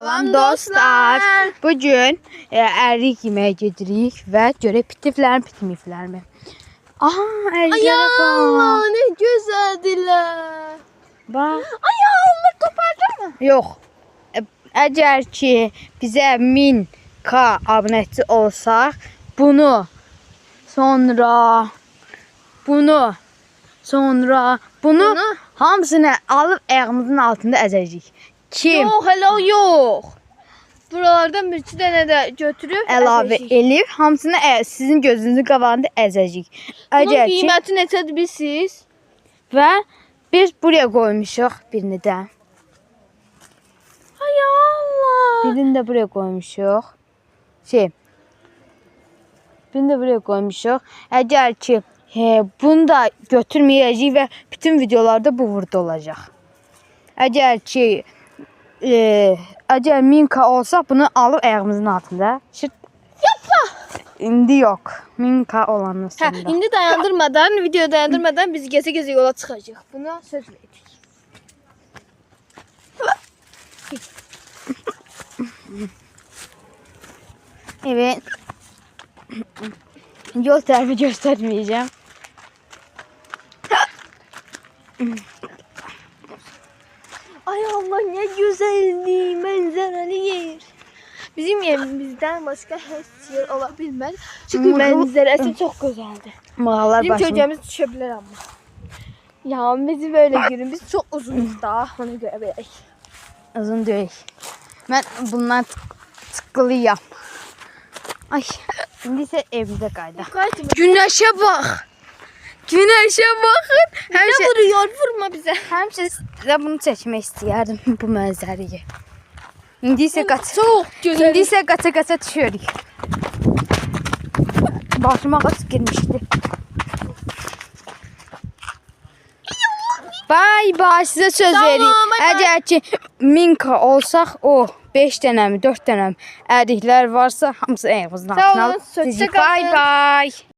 Salam dostlar. Bugün ərik yeməyə gedirik və görək bitiblər mi, bitməyiblər mi? Aha, əriklərə bax. Ne güzeldiler. Bax. Ay Allah, kopardın mı? Yox. Əgər ki bizə 1000k abunəçi olsaq, bunu hamısını alıb ayağımızın altında əzəcəyik. Kim Yok hello yok. Buralardan bir iki tane de götürüp əlavə elib, hamısını sizin gözünüzün qabağında əzəcəyik. Bunun Əgər ki kıymeti neçədir bilsiz? və biz buraya qoymuşuq birini də. Ay Allah. Birini də buraya qoymuşuq. Birini də buraya qoymuşuq. Əgər ki bunu da götürməyəcəyik və bütün videolarda bu burada olacaq. Əgər ki əgər 1000k olsa bunu alıb ayağımızın altında. Yapma. İndi yox. 1000k olandan Ha, sonra. indi dayandırmadan, video dayandırmadan biz geze yola çıkacağız. Buna söz verdik. Evet. Yol tarifi göstermeyeceğim. Ay Allah, ne güzeldi, manzaralı yer. Bizim yerimizden başka hiç yer olabilmez. Çünkü manzarası çok güzeldi. Mağalar Bizim başına. çocuğumuz düşebilir ama. Ya bizi böyle görün. Biz çok uzunuz daha. Ona göre böyle. Uzun değil. Ben bundan tıklıyam. Ay. Şimdi ise evimize kaydı. Güneşe bak. Güneşe bakın. Her Ne şey, vuruyor? Vurma bize. hem size bunu çekmek isterdim bu manzarayı. İndi ise Çok güzel. İndi ise kaça düşüyoruz. Başıma kaç girmişti. Bye bye, size söz Tamam, vereyim. bye bye. Eğer ki 1000k olsaq, o 5 dənə mi, 4 dənə mi əriklər varsa hamısı ayağımızın Sağ altına olun, alıb. hoşça Bye kalın. bye.